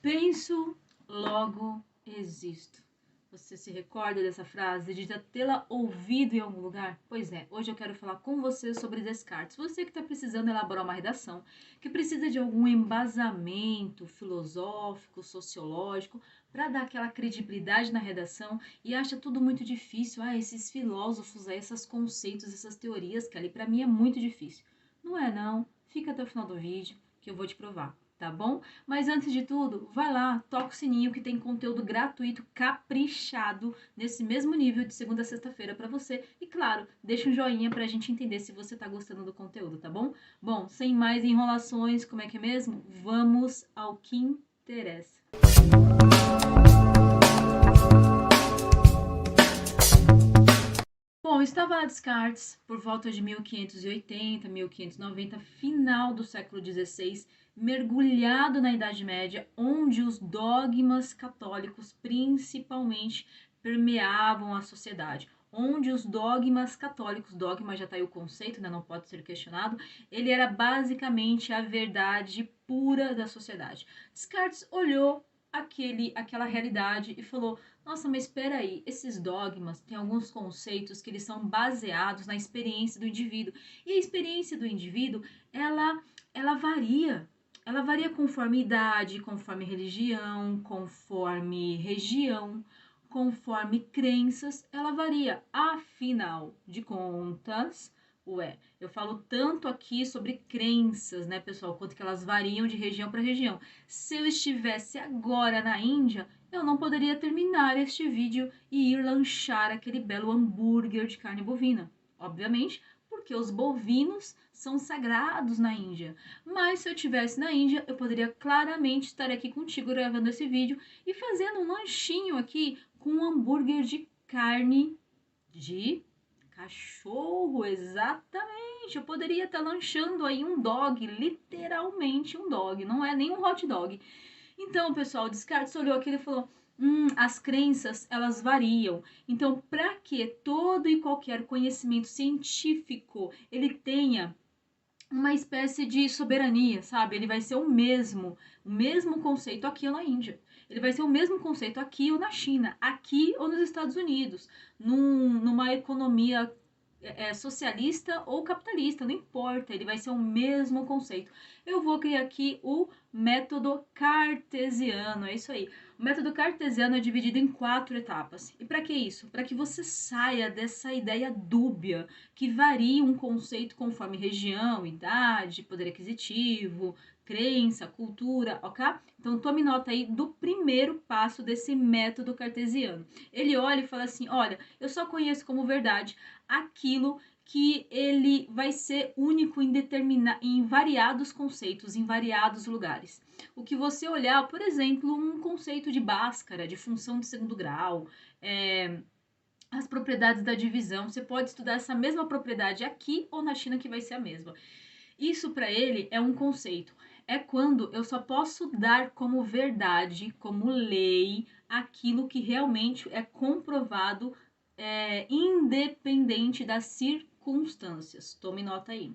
Penso, logo existo. Você se recorda dessa frase, de já tê-la ouvido em algum lugar? Pois é, hoje eu quero falar com você sobre Descartes. Você que está precisando elaborar uma redação, que precisa de algum embasamento filosófico, sociológico, para dar aquela credibilidade na redação e acha tudo muito difícil. Esses filósofos, esses conceitos, essas teorias, que ali para mim é muito difícil. Não é não, fica até o final do vídeo que eu vou te provar. Tá bom? Mas antes de tudo, vai lá, toca o sininho que tem conteúdo gratuito, caprichado, nesse mesmo nível de segunda a sexta-feira para você. E claro, deixa um joinha pra gente entender se você tá gostando do conteúdo, tá bom? Bom, sem mais enrolações, como é que é mesmo? Vamos ao que interessa. Bom, estava Descartes por volta de 1580, 1590, final do século XVI, mergulhado na Idade Média, onde os dogmas católicos principalmente permeavam a sociedade. Onde os dogmas católicos, dogma já está aí o conceito, né, não pode ser questionado, ele era basicamente a verdade pura da sociedade. Descartes olhou aquela realidade e falou: nossa, mas espera aí, esses dogmas têm alguns conceitos que eles são baseados na experiência do indivíduo. E a experiência do indivíduo, ela varia. Ela varia conforme idade, conforme religião, conforme região, conforme crenças, ela varia. Afinal de contas, eu falo tanto aqui sobre crenças, né, pessoal, quanto que elas variam de região para região. Se eu estivesse agora na Índia, eu não poderia terminar este vídeo e ir lanchar aquele belo hambúrguer de carne bovina. Obviamente, porque os bovinos são sagrados na Índia. Mas se eu estivesse na Índia, eu poderia claramente estar aqui contigo gravando esse vídeo e fazendo um lanchinho aqui com um hambúrguer de carne de cachorro, exatamente. Eu poderia estar lanchando aí um dog, literalmente um dog, não é nem um hot dog. Então, pessoal, Descartes olhou aquilo e falou: as crenças, elas variam. Então, para que todo e qualquer conhecimento científico ele tenha uma espécie de soberania, sabe? Ele vai ser o mesmo conceito aqui ou na Índia. Ele vai ser o mesmo conceito aqui ou na China, aqui ou nos Estados Unidos, numa economia socialista ou capitalista, não importa, ele vai ser o mesmo conceito. Eu vou criar aqui o método cartesiano, é isso aí. O método cartesiano é dividido em 4 etapas. E para que isso? Para que você saia dessa ideia dúbia, que varia um conceito conforme região, idade, poder aquisitivo, crença, cultura, ok? Então tome nota aí do primeiro passo desse método cartesiano. Ele olha e fala assim: olha, eu só conheço como verdade aquilo que ele vai ser único em variados conceitos, em variados lugares. O que você olhar, por exemplo, um conceito de Bhaskara, de função de segundo grau, as propriedades da divisão, você pode estudar essa mesma propriedade aqui ou na China, que vai ser a mesma. Isso para ele é um conceito. É quando eu só posso dar como verdade, como lei, aquilo que realmente é comprovado, independente das circunstâncias. Tome nota aí.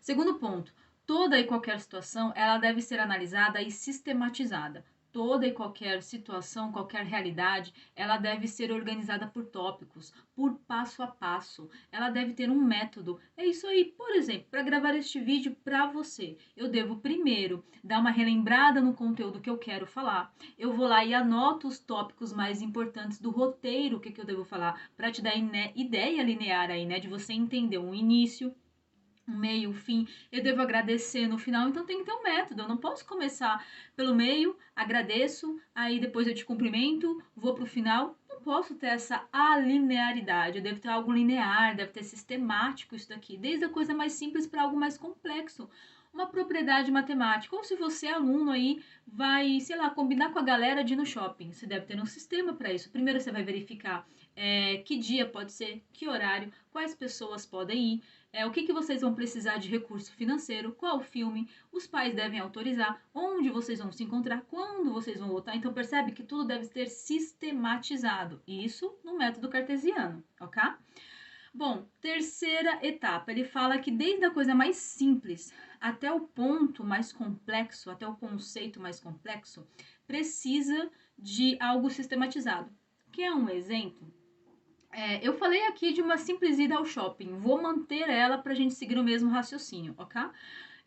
Segundo ponto, toda e qualquer situação, ela deve ser analisada e sistematizada. Toda e qualquer situação, qualquer realidade, ela deve ser organizada por tópicos, por passo a passo. Ela deve ter um método. É isso aí. Por exemplo, para gravar este vídeo para você, eu devo primeiro dar uma relembrada no conteúdo que eu quero falar. Eu vou lá e anoto os tópicos mais importantes do roteiro, o que eu devo falar, para te dar ideia linear aí, né, de você entender um início, um meio, um fim, eu devo agradecer no final, então tem que ter um método. Eu não posso começar pelo meio, agradeço, aí depois eu te cumprimento, vou pro final. Não posso ter essa alinearidade. Eu devo ter algo linear, deve ter sistemático isso daqui, desde a coisa mais simples para algo mais complexo. Uma propriedade matemática, ou se você é aluno aí, vai, sei lá, combinar com a galera de ir no shopping. Você deve ter um sistema para isso. Primeiro você vai verificar que dia pode ser, que horário, quais pessoas podem ir, o que vocês vão precisar de recurso financeiro, qual filme, os pais devem autorizar, onde vocês vão se encontrar, quando vocês vão votar. Então percebe que tudo deve ser sistematizado. Isso no método cartesiano, ok? Bom, terceira etapa, ele fala que desde a coisa mais simples até o ponto mais complexo, até o conceito mais complexo, precisa de algo sistematizado. Quer um exemplo? Eu falei aqui de uma simples ida ao shopping, vou manter ela para a gente seguir o mesmo raciocínio, ok?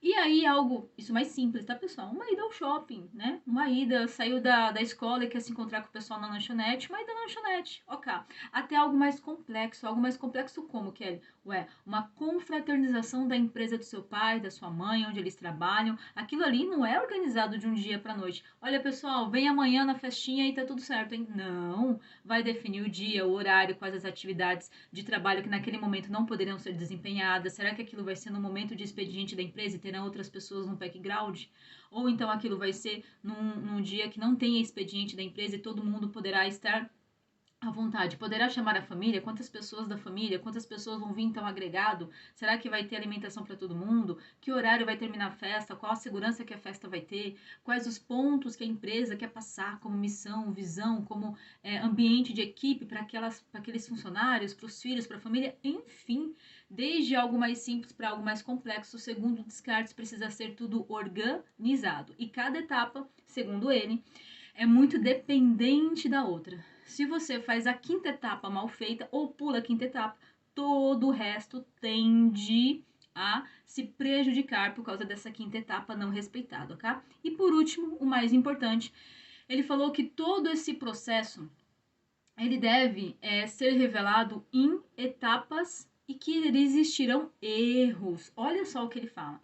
E aí, algo, isso mais simples, tá, pessoal? Uma ida ao shopping, né? Uma ida, saiu da escola e quer se encontrar com o pessoal na lanchonete, uma ida na lanchonete, ok. Até algo mais complexo como, Kelly? Ué, uma confraternização da empresa do seu pai, da sua mãe, onde eles trabalham. Aquilo ali não é organizado de um dia pra noite. Olha, pessoal, vem amanhã na festinha e tá tudo certo, hein? Não, vai definir o dia, o horário, quais as atividades de trabalho que naquele momento não poderiam ser desempenhadas. Será que aquilo vai ser no momento de expediente da empresa e terão outras pessoas no background? Ou então aquilo vai ser num dia que não tem expediente da empresa e todo mundo poderá estar à vontade? Poderá chamar a família? Quantas pessoas da família? Quantas pessoas vão vir então agregado? Será que vai ter alimentação para todo mundo? Que horário vai terminar a festa? Qual a segurança que a festa vai ter? Quais os pontos que a empresa quer passar como missão, visão, como ambiente de equipe para aqueles funcionários, para os filhos, para a família? Enfim, desde algo mais simples para algo mais complexo, segundo Descartes, precisa ser tudo organizado. E cada etapa, segundo ele, é muito dependente da outra. Se você faz a quinta etapa mal feita ou pula a quinta etapa, todo o resto tende a se prejudicar por causa dessa quinta etapa não respeitada, ok? E por último, o mais importante, ele falou que todo esse processo ele deve ser revelado em etapas e que existirão erros. Olha só o que ele fala.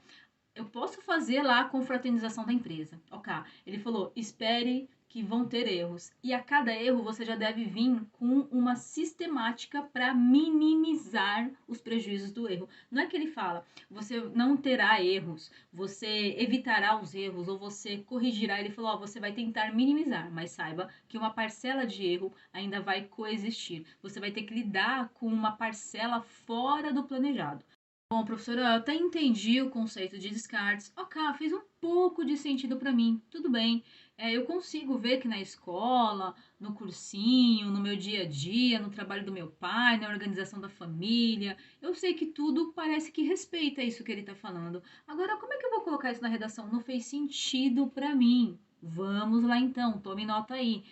Eu posso fazer lá a confraternização da empresa. Ok. Ele falou, espere que vão ter erros. E a cada erro você já deve vir com uma sistemática para minimizar os prejuízos do erro. Não é que ele fala, você não terá erros, você evitará os erros ou você corrigirá. Ele falou, você vai tentar minimizar, mas saiba que uma parcela de erro ainda vai coexistir. Você vai ter que lidar com uma parcela fora do planejado. Bom, professora, eu até entendi o conceito de Descartes. Ok, fez um pouco de sentido para mim. Tudo bem. Eu consigo ver que na escola, no cursinho, no meu dia a dia, no trabalho do meu pai, na organização da família, eu sei que tudo parece que respeita isso que ele está falando. Agora, como é que eu vou colocar isso na redação? Não fez sentido para mim. Vamos lá então, tome nota aí.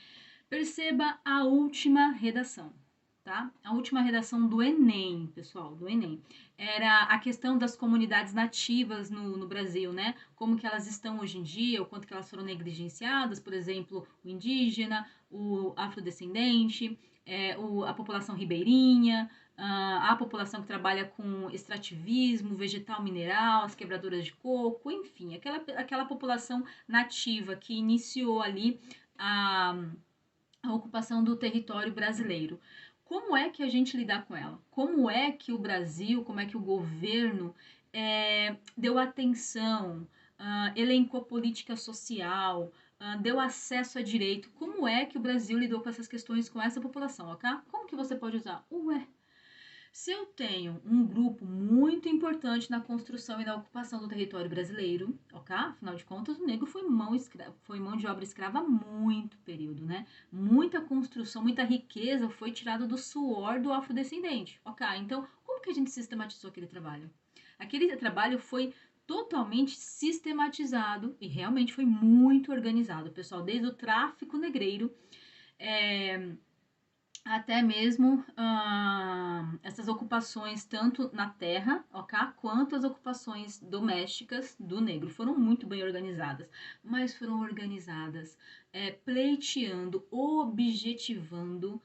Perceba a última redação, tá? A última redação do Enem, pessoal, do Enem. Era a questão das comunidades nativas no Brasil, né? Como que elas estão hoje em dia, o quanto que elas foram negligenciadas, por exemplo, o indígena, o afrodescendente, a população ribeirinha, a população que trabalha com extrativismo, vegetal mineral, as quebradoras de coco, enfim, aquela população nativa que iniciou ali a ocupação do território brasileiro. Como é que a gente lidar com ela? Como é que o Brasil, como é que o governo deu atenção, elencou política social, deu acesso a direito? Como é que o Brasil lidou com essas questões com essa população, ok? Como que você pode usar? Ué, se eu tenho um grupo muito importante na construção e na ocupação do território brasileiro, ok? Afinal de contas, o negro foi mão de obra escrava há muito período, né? Muita construção, muita riqueza foi tirada do suor do afrodescendente, ok? Então, como que a gente sistematizou aquele trabalho? Aquele trabalho foi totalmente sistematizado e realmente foi muito organizado, pessoal, desde o tráfico negreiro, até mesmo essas ocupações tanto na terra, ok, quanto as ocupações domésticas do negro foram muito bem organizadas, mas foram organizadas pleiteando, objetivando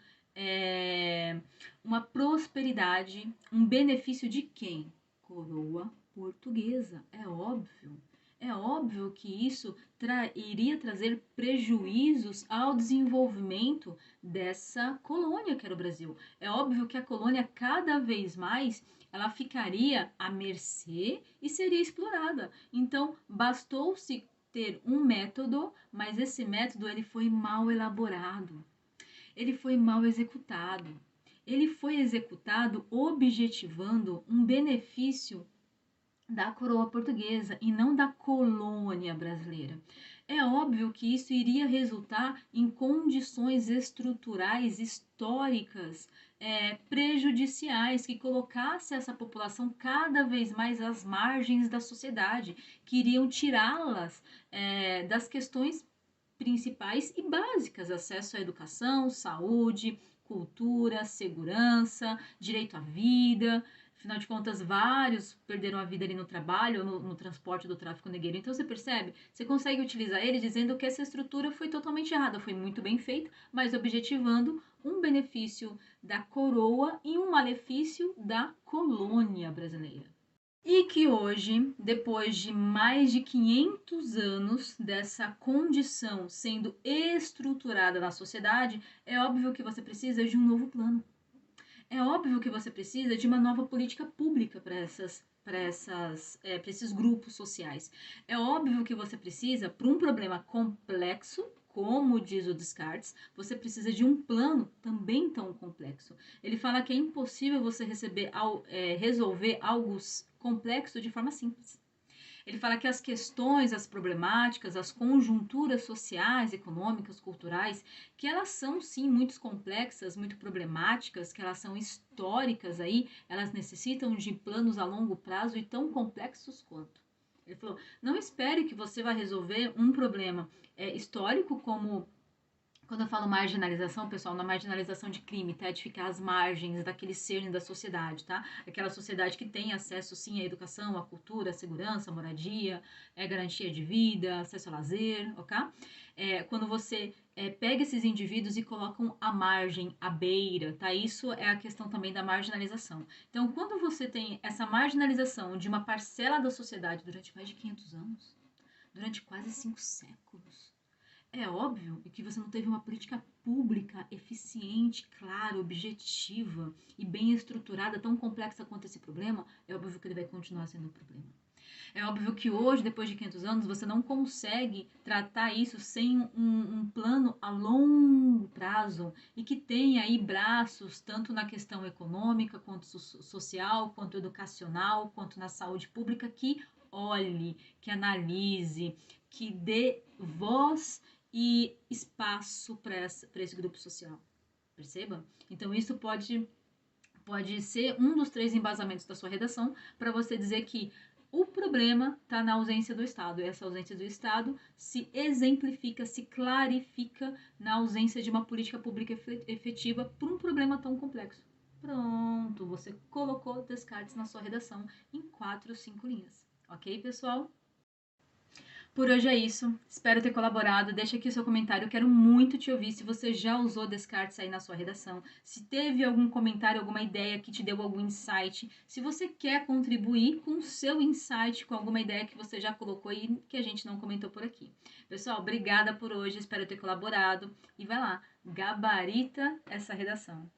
uma prosperidade, um benefício de quem? Coroa portuguesa, é óbvio. É óbvio que isso iria trazer prejuízos ao desenvolvimento dessa colônia que era o Brasil. É óbvio que a colônia cada vez mais ela ficaria à mercê e seria explorada. Então, bastou-se ter um método, mas esse método ele foi mal elaborado. Ele foi mal executado. Ele foi executado objetivando um benefício da coroa portuguesa e não da colônia brasileira. É óbvio que isso iria resultar em condições estruturais históricas prejudiciais que colocasse essa população cada vez mais às margens da sociedade, que iriam tirá-las das questões principais e básicas: acesso à educação, saúde, cultura, segurança, direito à vida. Afinal de contas, vários perderam a vida ali no trabalho, no transporte do tráfico negreiro. Então, você percebe? Você consegue utilizar ele dizendo que essa estrutura foi totalmente errada, foi muito bem feita, mas objetivando um benefício da coroa e um malefício da colônia brasileira. E que hoje, depois de mais de 500 anos dessa condição sendo estruturada na sociedade, é óbvio que você precisa de um novo plano. É óbvio que você precisa de uma nova política pública para esses grupos sociais. É óbvio que você precisa, para um problema complexo, como diz o Descartes, você precisa de um plano também tão complexo. Ele fala que é impossível você resolver algo complexo de forma simples. Ele fala que as questões, as problemáticas, as conjunturas sociais, econômicas, culturais, que elas são sim muito complexas, muito problemáticas, que elas são históricas aí, elas necessitam de planos a longo prazo e tão complexos quanto. Ele falou: não espere que você vai resolver um problema histórico como. Quando eu falo marginalização, pessoal, na marginalização de crime, tá? De ficar às margens daquele cerne da sociedade, tá? Aquela sociedade que tem acesso, sim, à educação, à cultura, à segurança, à moradia, garantia de vida, acesso ao lazer, ok? Quando você pega esses indivíduos e colocam à margem, à beira, tá? Isso é a questão também da marginalização. Então, quando você tem essa marginalização de uma parcela da sociedade durante mais de 500 anos, durante quase 5 séculos, é óbvio que você não teve uma política pública eficiente, clara, objetiva e bem estruturada, tão complexa quanto esse problema. É óbvio que ele vai continuar sendo um problema. É óbvio que hoje, depois de 500 anos, você não consegue tratar isso sem um plano a longo prazo e que tenha aí braços tanto na questão econômica, quanto social, quanto educacional, quanto na saúde pública, que olhe, que analise, que dê voz e espaço para esse grupo social. Perceba? Então, isso pode ser um dos 3 embasamentos da sua redação para você dizer que o problema está na ausência do Estado. E essa ausência do Estado se exemplifica, se clarifica na ausência de uma política pública efetiva para um problema tão complexo. Pronto, você colocou Descartes na sua redação em 4 ou 5 linhas. Ok, pessoal? Por hoje é isso. Espero ter colaborado. Deixa aqui o seu comentário. Eu quero muito te ouvir se você já usou Descartes aí na sua redação. Se teve algum comentário, alguma ideia que te deu algum insight. Se você quer contribuir com o seu insight, com alguma ideia que você já colocou e que a gente não comentou por aqui. Pessoal, obrigada por hoje. Espero ter colaborado. E vai lá, gabarita essa redação.